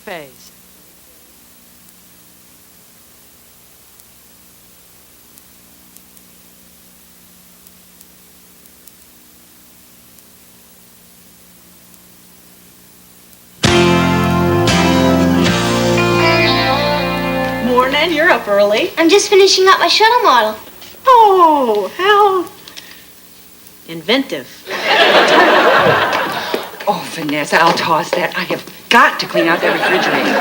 pays. Morning, you're up early. I'm just finishing up my shuttle model. Oh, how inventive. Oh, Vanessa, I'll toss that. I have got to clean out that refrigerator.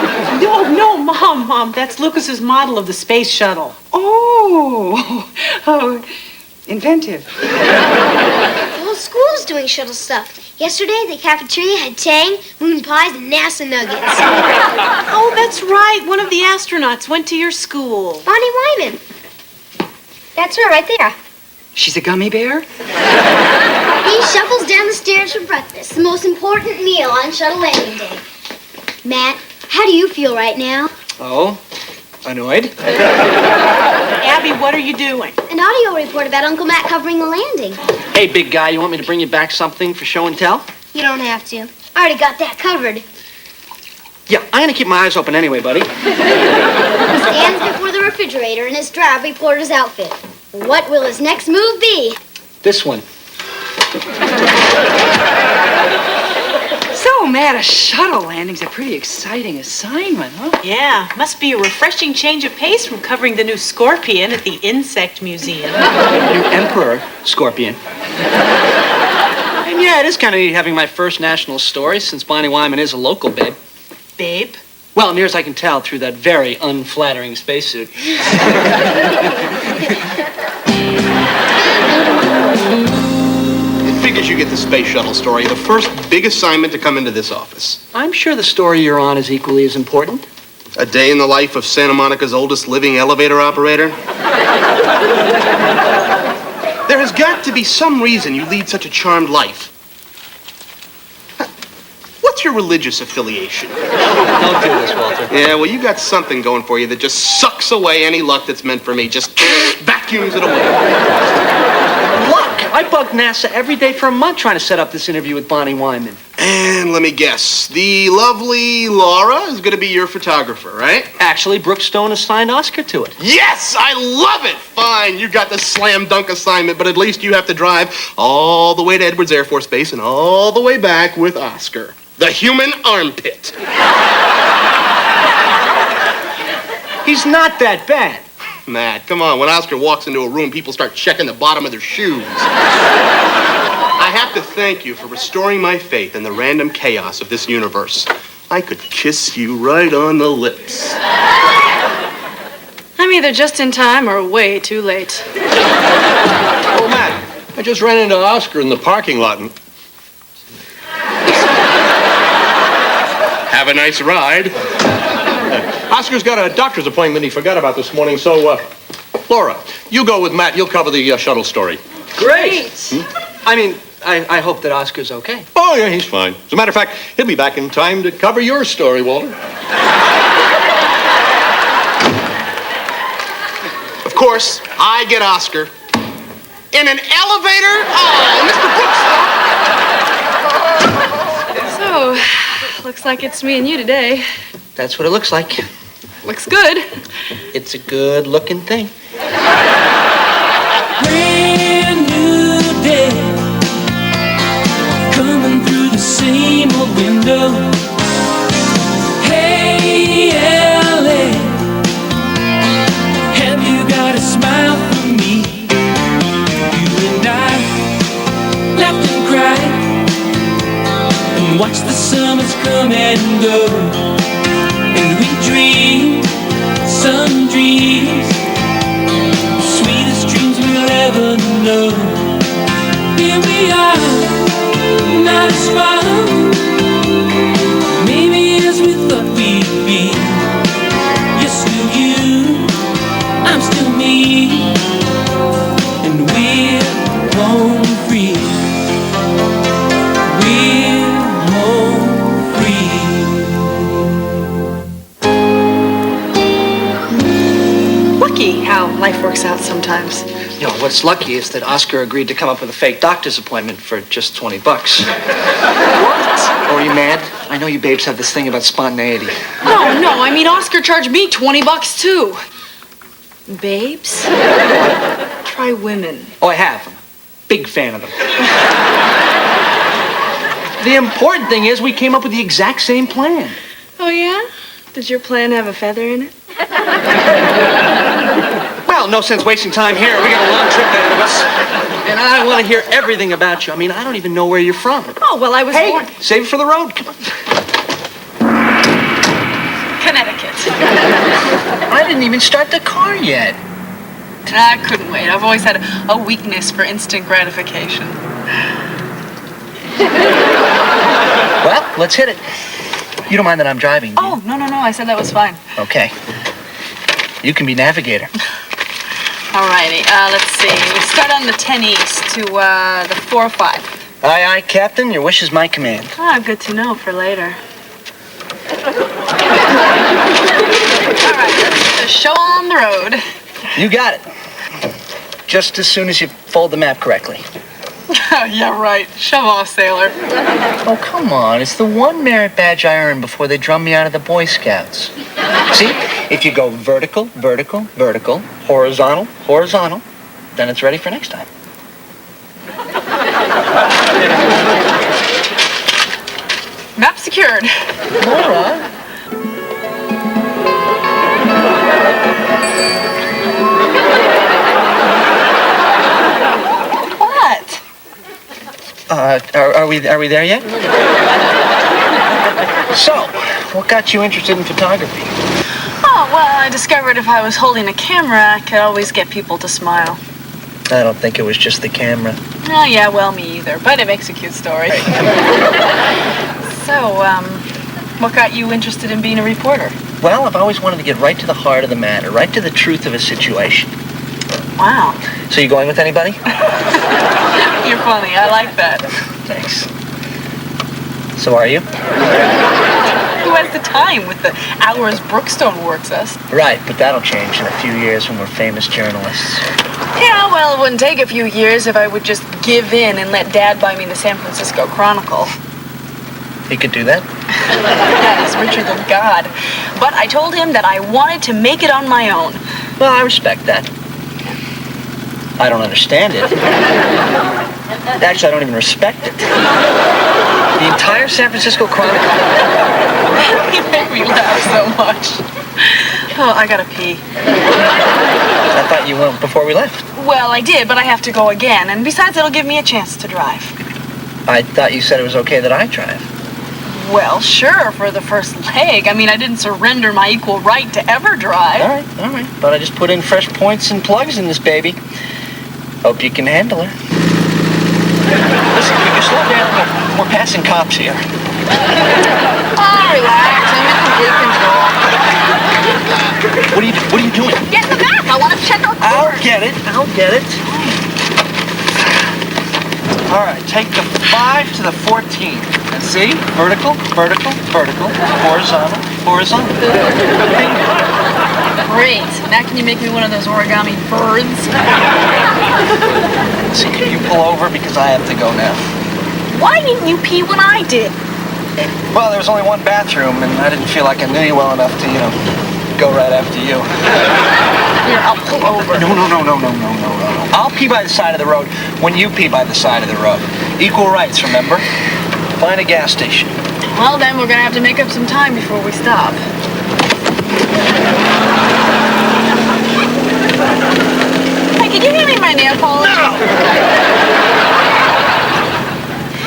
No, Mom, that's Lucas's model of the space shuttle. Oh, inventive. The whole school's doing shuttle stuff. Yesterday, the cafeteria had Tang, moon pies, and NASA nuggets. Oh, that's right. One of the astronauts went to your school. Bonnie Wyman. That's her right there. She's a gummy bear? He shuffles down the stairs for breakfast, the most important meal on shuttle landing day. Matt, how do you feel right now? Oh, annoyed. Abby, what are you doing? An audio report about Uncle Matt covering the landing. Hey, big guy, you want me to bring you back something for show and tell? You don't have to. I already got that covered. Yeah, I'm gonna keep my eyes open anyway, buddy. He stands before the refrigerator in his drab reporter's outfit. What will his next move be? This one. So, Matt, a shuttle landing's a pretty exciting assignment, huh? Yeah, must be a refreshing change of pace from covering the new scorpion at the Insect Museum. New Emperor Scorpion. And yeah, it is kind of neat having my first national story since Bonnie Wyman is a local babe. Babe? Well, near as I can tell through that very unflattering spacesuit. Figures you get the space shuttle story, the first big assignment to come into this office. I'm sure the story you're on is equally as important. A day in the life of Santa Monica's oldest living elevator operator. There has got to be some reason you lead such a charmed life. What's your religious affiliation? Don't do this, Walter. Yeah, well, you got something going for you that just sucks away any luck that's meant for me. Just vacuums it away. Luck! I bugged NASA every day for a month trying to set up this interview with Bonnie Wyman. And let me guess, the lovely Laura is going to be your photographer, right? Actually, Brooke Stone assigned Oscar to it. Yes, I love it. Fine, you got the slam dunk assignment, but at least you have to drive all the way to Edwards Air Force Base and all the way back with Oscar. The human armpit. He's not that bad. Matt, come on. When Oscar walks into a room, people start checking the bottom of their shoes. I have to thank you for restoring my faith in the random chaos of this universe. I could kiss you right on the lips. I'm either just in time or way too late. Oh, Matt, I just ran into Oscar in the parking lot and... Have a nice ride. Oscar's got a doctor's appointment he forgot about this morning, so, Laura, you go with Matt. You'll cover the shuttle story. Great. I mean, I hope that Oscar's okay. Oh, yeah, he's fine. As a matter of fact, he'll be back in time to cover your story, Walter. Of course, I get Oscar. In an elevator? Oh, Mr. Brooks. So, looks like it's me and you today. That's what it looks like. Looks good. It's a good-looking thing. Brand new day, coming through the same old window. Hey, LA, have you got a smile for me? You and I laughed and cried and watched the summers come and go. And we dreamed some dreams, sweetest dreams we'll ever know. Here we are, not as far, maybe as we thought we'd be. You're still you, I'm still me, and we're home free. We're home free. Lucky how life works out sometimes. You know, what's lucky is that Oscar agreed to come up with a fake doctor's appointment for just $20. What? Are you mad? I know you babes have this thing about spontaneity. No, I mean, Oscar charged me $20 too. Babes? Try women. Oh, I have. I'm a big fan of them. The important thing is we came up with the exact same plan. Oh, yeah? Does your plan have a feather in it? Well, no sense wasting time here. We got a long trip ahead of us. And I want to hear everything about you. I mean, I don't even know where you're from. Oh, well, I was born... Save it for the road. Come on. Connecticut. I didn't even start the car yet. I couldn't wait. I've always had a weakness for instant gratification. Well, let's hit it. You don't mind that I'm driving, do you? Oh, no. I said that was fine. Okay. You can be navigator. Alrighty, let's see. We start on the 10 east to the 405. Aye, aye, Captain. Your wish is my command. Ah, good to know for later. Alright, let's get the show on the road. You got it. Just as soon as you fold the map correctly. Yeah, right. Shove off, sailor. Oh, come on. It's the one merit badge I earned before they drummed me out of the Boy Scouts. See? If you go vertical, vertical, vertical, horizontal, horizontal, then it's ready for next time. Map secured. Laura? What? Are we there yet? So, what got you interested in photography? Oh, well, I discovered if I was holding a camera, I could always get people to smile. I don't think it was just the camera. Oh, yeah, well, me either, but it makes a cute story. So, what got you interested in being a reporter? Well, I've always wanted to get right to the heart of the matter, right to the truth of a situation. Wow. So you going with anybody? You're funny. I like that. Thanks. So are you? Who has the time with the hours Brookstone works us? Right, but that'll change in a few years when we're famous journalists. Yeah, well, it wouldn't take a few years if I would just give in and let Dad buy me the San Francisco Chronicle. He could do that? That is richer than God. But I told him that I wanted to make it on my own. Well, I respect that. I don't understand it. Actually, I don't even respect it. The entire San Francisco Chronicle. You make me laugh so much. Oh, I gotta pee. I thought you went before we left. Well, I did, but I have to go again. And besides, it'll give me a chance to drive. I thought you said it was okay that I drive. Well, sure, for the first leg. I mean, I didn't surrender my equal right to ever drive. All right. But I just put in fresh points and plugs in this baby. Hope you can handle her. Listen, could you slow down? We're passing cops here. Oh, relax. I'm in complete control. What are you doing? Get the map. I want to check out the I'll get it. All right, take the 5 to the 14. And see? Vertical, vertical, vertical, horizontal, horizontal. Great. Now can you make me one of those origami birds? See, can you pull over because I have to go now? Why didn't you pee when I did? Well, there was only one bathroom, and I didn't feel like I knew you well enough to, go right after you. Here, I'll pull over. No. I'll pee by the side of the road when you pee by the side of the road. Equal rights, remember? Find a gas station. Well, then we're gonna have to make up some time before we stop. Hey, can you hand me my nail polish? No!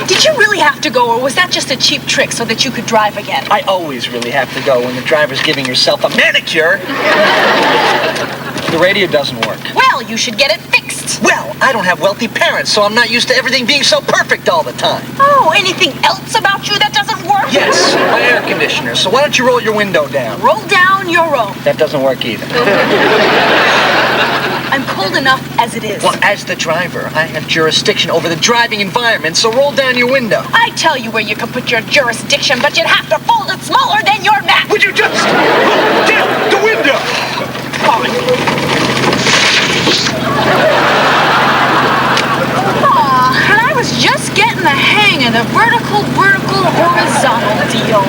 Did you really have to go, or was that just a cheap trick so that you could drive again? I always really have to go when the driver's giving yourself a manicure. The radio doesn't work. Well, you should get it fixed. Well, I don't have wealthy parents, so I'm not used to everything being so perfect all the time. Oh, anything else about you that doesn't work? Yes, my air conditioner. So why don't you roll your window down? Roll down your own. That doesn't work either. I'm cold enough as it is. Well, as the driver, I have jurisdiction over the driving environment, so roll down your window. I tell you where you can put your jurisdiction, but you'd have to fold it smaller than your map. Would you just roll down the window? Aw, and I was just getting the hang of the vertical, horizontal deal.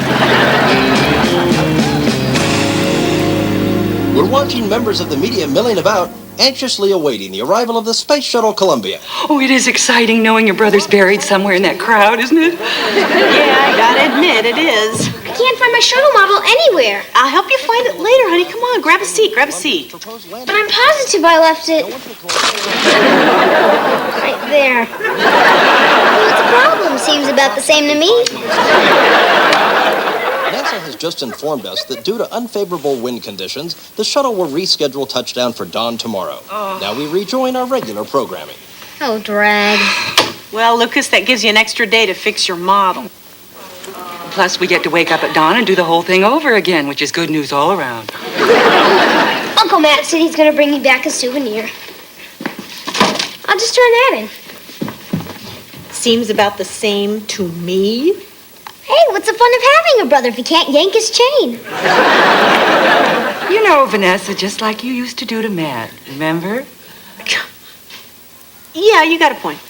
We're watching members of the media milling about, anxiously awaiting the arrival of the Space Shuttle Columbia. Oh, it is exciting knowing your brother's buried somewhere in that crowd, isn't it? Yeah, I gotta admit, it is. I can't find my shuttle model anywhere. I'll help you find it later, honey. Come on, grab a seat, grab a seat. But I'm positive I left it right there. What's the problem? Seems about the same to me. NASA has just informed us that due to unfavorable wind conditions, the shuttle will reschedule touchdown for dawn tomorrow. Now we rejoin our regular programming. Oh, drag. Well, Lucas, that gives you an extra day to fix your model. Plus, we get to wake up at dawn and do the whole thing over again, which is good news all around. Uncle Matt said he's gonna bring me back a souvenir. I'll just turn that in. Seems about the same to me. Hey, what's the fun of having a brother if he can't yank his chain? You know, Vanessa, just like you used to do to Matt, remember? Yeah, you got a point.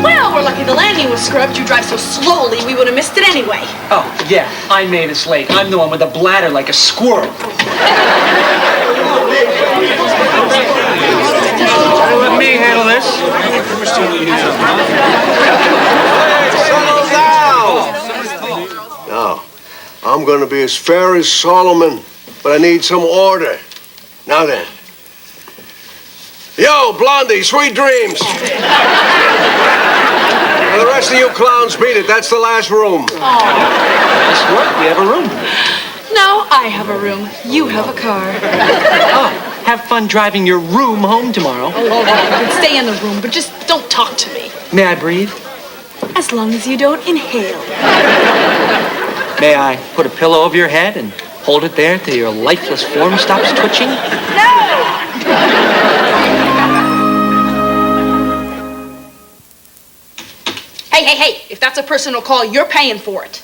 Well, we're lucky the landing was scrubbed. You drive so slowly, we would have missed it anyway. Oh, yeah, I made us late. I'm the one with a bladder like a squirrel. Let me handle this. Settle down! Now, I'm gonna be as fair as Solomon, but I need some order. Now then. Yo, Blondie, sweet dreams! Now, the rest of you clowns beat it. That's the last room. Guess what? We have a room. No, I have a room. You have a car. Oh, have fun driving your room home tomorrow. Oh, you can stay in the room, but just don't talk to me. May I breathe? As long as you don't inhale. May I put a pillow over your head and hold it there till your lifeless form stops twitching? Hey, if that's a personal call, you're paying for it.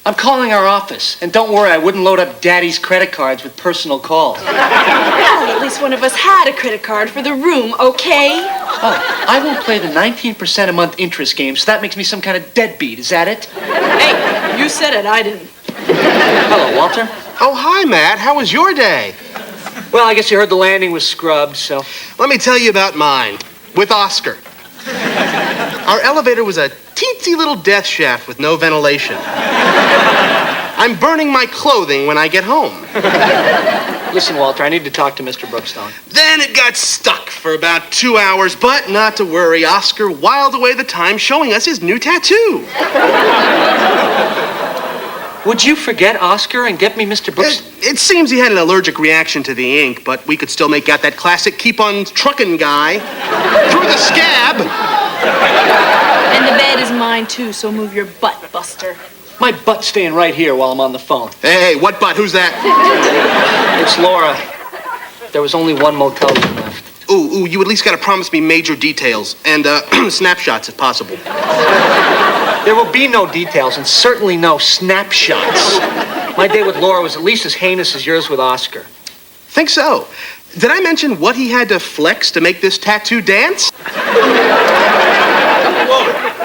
I'm calling our office. And don't worry, I wouldn't load up Daddy's credit cards with personal calls. Well, at least one of us had a credit card for the room, okay? Oh, I won't play the 19% a month interest game, so that makes me some kind of deadbeat. Is that it? Hey, you said it, I didn't. Hello, Walter. Oh, hi, Matt. How was your day? Well, I guess you heard the landing was scrubbed, so... Let me tell you about mine. With Oscar. Our elevator was a teensy little death shaft with no ventilation. I'm burning my clothing when I get home. Listen, Walter, I need to talk to Mr. Brookstone. Then it got stuck for about 2 hours, but not to worry. Oscar whiled away the time showing us his new tattoo. Would you forget Oscar and get me Mr. Brookstone? It seems he had an allergic reaction to the ink, but we could still make out that classic keep-on-trucking guy through the scab. And the bed is mine, too, so move your butt, Buster. My butt's staying right here while I'm on the phone. Hey, what butt? Who's that? It's Laura. There was only one motel room left. Ooh, you at least gotta promise me major details and snapshots if possible. There will be no details and certainly no snapshots. My day with Laura was at least as heinous as yours with Oscar. Think so. Did I mention what he had to flex to make this tattoo dance? Walter,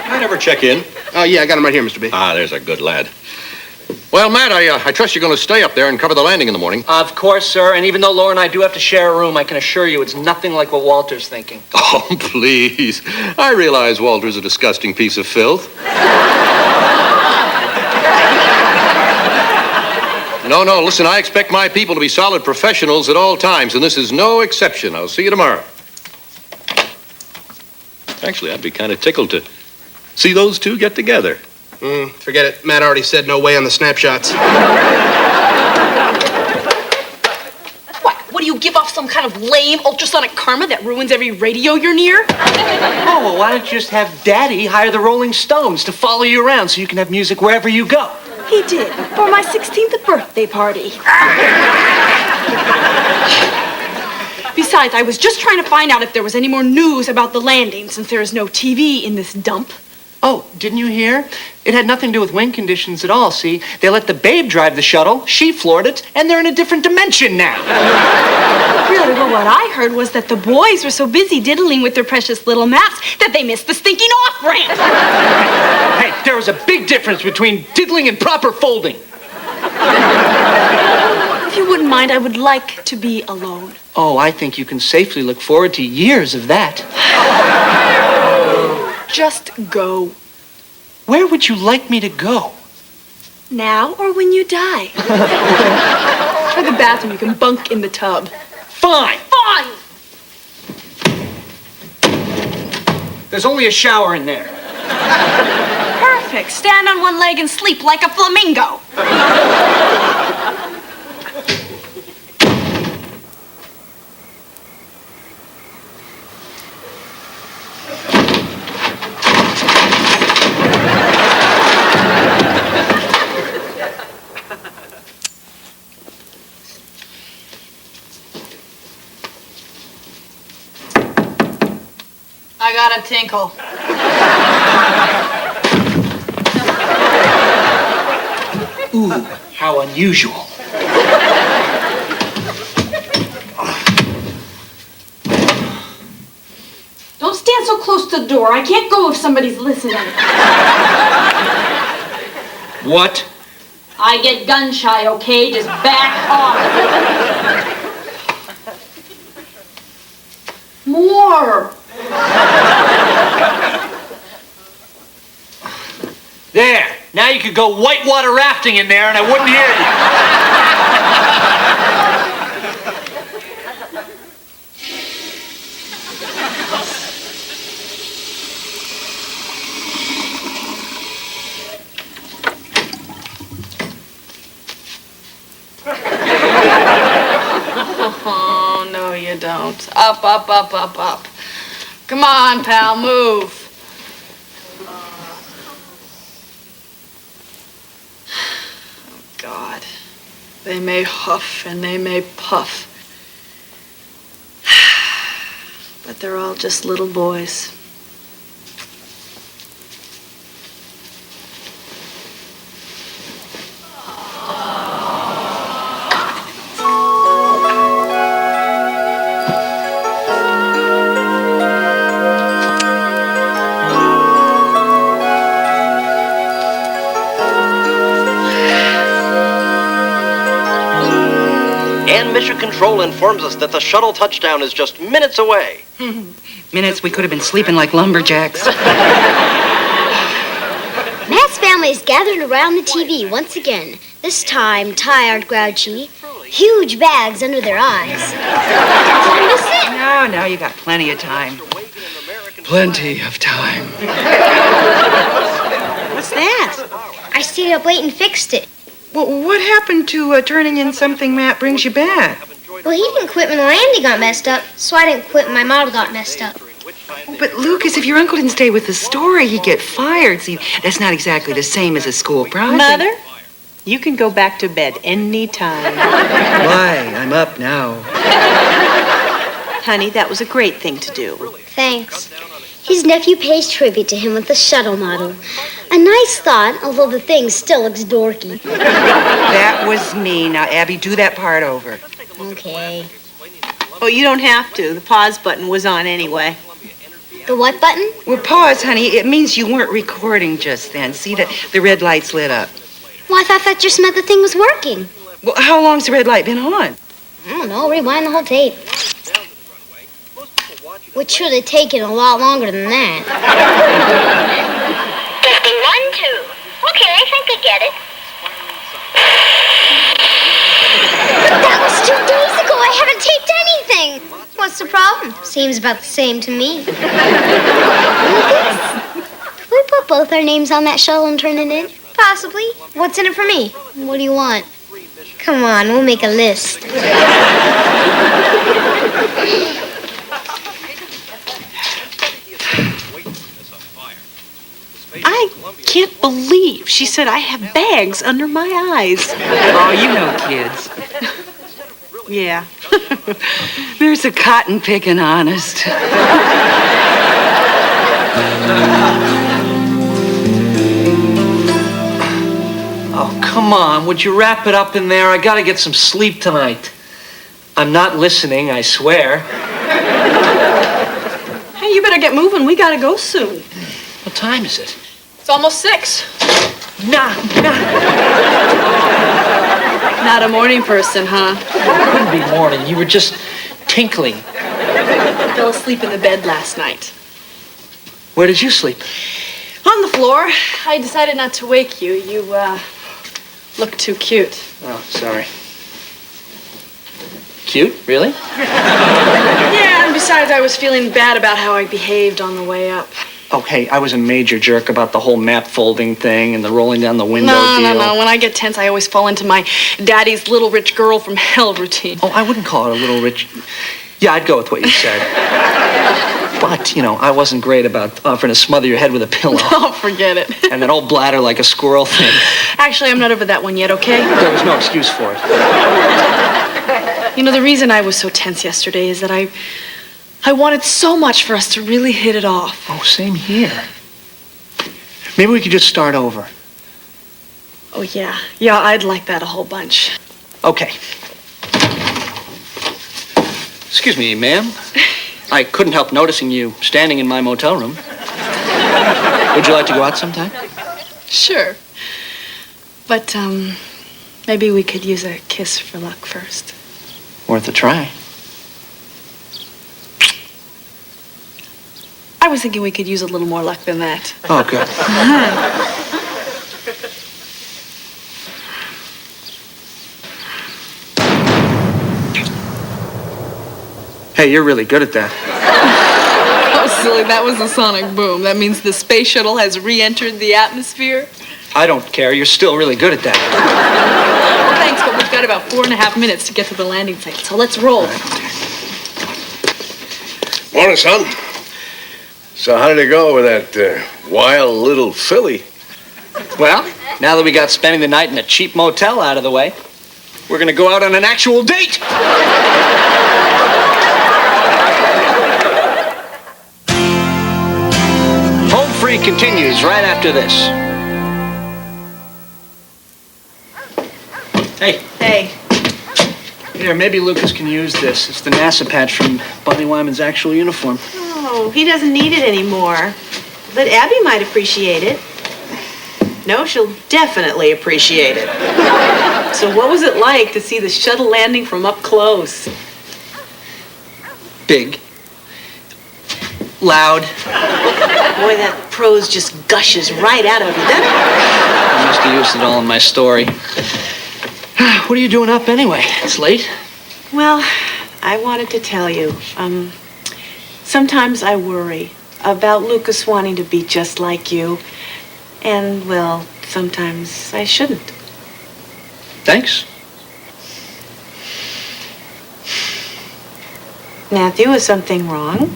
can I never check in? Oh, yeah, I got him right here, Mr. B. Ah, there's a good lad. Well, Matt, I trust you're going to stay up there and cover the landing in the morning. Of course, sir. And even though Laura and I do have to share a room, I can assure you it's nothing like what Walter's thinking. Oh, please. I realize Walter's a disgusting piece of filth. No, listen, I expect my people to be solid professionals at all times, and this is no exception. I'll see you tomorrow. Actually, I'd be kind of tickled to see those two get together. Forget it. Matt already said no way on the snapshots. What do you give off some kind of lame ultrasonic karma that ruins every radio you're near? Oh, well, why don't you just have Daddy hire the Rolling Stones to follow you around so you can have music wherever you go? He did, for my 16th birthday party. Besides, I was just trying to find out if there was any more news about the landing, since there is no TV in this dump. Oh, didn't you hear? It had nothing to do with wind conditions at all, see? They let the babe drive the shuttle, she floored it, and they're in a different dimension now. Really, well, what I heard was that the boys were so busy diddling with their precious little maps that they missed the stinking off-ramp. Hey, there was a big difference between diddling and proper folding. If you wouldn't mind, I would like to be alone. Oh, I think you can safely look forward to years of that. Just go. Where would you like me to go? Now or when you die? Try the bathroom. You can bunk in the tub. Fine. Fine! There's only a shower in there. Perfect. Stand on one leg and sleep like a flamingo. I got a tinkle. Ooh, how unusual. Don't stand so close to the door. I can't go if somebody's listening. What? I get gun shy, okay? Just back off. More. There. Now you could go whitewater rafting in there and I wouldn't hear Oh, no, you don't. Up, up, up, up, up. Come on, pal, move. Oh, God. They may huff and they may puff. But they're all just little boys. And Mission Control informs us that the shuttle touchdown is just minutes away. Minutes we could have been sleeping like lumberjacks. Matt's family is gathered around the TV once again. This time, tired, grouchy, huge bags under their eyes. Time to sit. No, you got plenty of time. Plenty of time. What's that? I stayed up late and fixed it. Well, what happened to turning in something Matt brings you back? Well, he didn't quit when the landing got messed up, so I didn't quit when my model got messed up. But, Lucas, if your uncle didn't stay with the story, he'd get fired. See, that's not exactly the same as a school project. Mother, you can go back to bed any time. Why? I'm up now. Honey, that was a great thing to do. Thanks. His nephew pays tribute to him with the shuttle model. A nice thought, although the thing still looks dorky. That was me. Now, Abby, do that part over. Okay. Oh, you don't have to. The pause button was on anyway. The what button? Well, pause, honey. It means you weren't recording just then. See that the red light's lit up. Well, I thought that just meant the thing was working. Well, how long's the red light been on? I don't know, rewind the whole tape. Which should have taken a lot longer than that. 51-2. Okay, I think I get it. That was 2 days ago. I haven't taped anything. What's the problem? Seems about the same to me. Lucas, could we put both our names on that shuttle and turn it in? Possibly. What's in it for me? What do you want? Come on, we'll make a list. I can't believe she said I have bags under my eyes. Oh, you know kids. Yeah. There's a cotton picking honest. Oh, come on. Would you wrap it up in there? I gotta get some sleep tonight. I'm not listening, I swear. Hey, you better get moving. We gotta go soon. What time is it? It's almost 6. Nah. Not a morning person, huh? It couldn't be morning. You were just tinkling. I fell asleep in the bed last night. Where did you sleep? On the floor. I decided not to wake you. You, look too cute. Oh, sorry. Cute? Really? Yeah, and besides, I was feeling bad about how I behaved on the way up. Oh, hey, I was a major jerk about the whole map folding thing and the rolling down the window deal. No. When I get tense, I always fall into my daddy's little rich girl from hell routine. Oh, I wouldn't call it a little rich. Yeah, I'd go with what you said. But, I wasn't great about offering to smother your head with a pillow. Oh, forget it. And that old bladder like a squirrel thing. Actually, I'm not over that one yet, okay? There was no excuse for it. The reason I was so tense yesterday is that I wanted so much for us to really hit it off. Oh, same here. Maybe we could just start over. Oh, yeah. Yeah, I'd like that a whole bunch. Okay. Excuse me, ma'am. I couldn't help noticing you standing in my motel room. Would you like to go out sometime? Sure. But, maybe we could use a kiss for luck first. Worth a try. I was thinking we could use a little more luck than that. Oh, good. Hey, you're really good at that. Oh, silly, that was a sonic boom. That means the space shuttle has re-entered the atmosphere. I don't care. You're still really good at that. Well, thanks, but we've got about 4.5 minutes to get to the landing site, so let's roll. Morning, son. So how did it go with that wild little filly? Well, now that we got spending the night in a cheap motel out of the way, we're going to go out on an actual date. Home Free continues right after this. Hey. Hey. Here, maybe Lucas can use this. It's the NASA patch from Bunny Wyman's actual uniform. Oh, he doesn't need it anymore. But Abby might appreciate it. No, she'll definitely appreciate it. So what was it like to see the shuttle landing from up close? Big. Loud. Boy, that prose just gushes right out of you, doesn't it? I must have used it all in my story. What are you doing up anyway? It's late. Well, I wanted to tell you, sometimes I worry about Lucas wanting to be just like you. And, well, sometimes I shouldn't. Thanks. Matthew, is something wrong?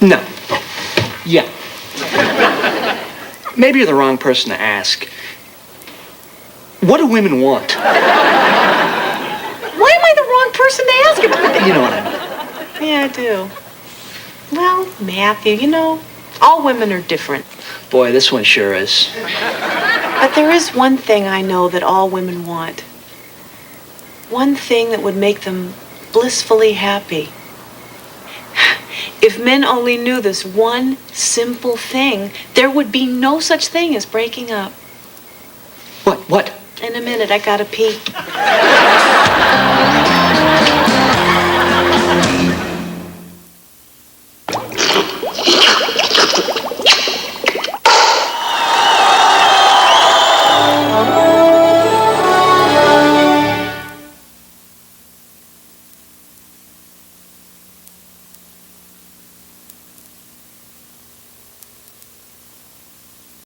No. Yeah. Maybe you're the wrong person to ask. What do women want? Why am I the wrong person to ask about that? You know what I mean. Yeah, I do. Well, Matthew, all women are different. Boy, this one sure is. But there is one thing I know that all women want. One thing that would make them blissfully happy. If men only knew this one simple thing, there would be no such thing as breaking up. What? In a minute, I gotta pee.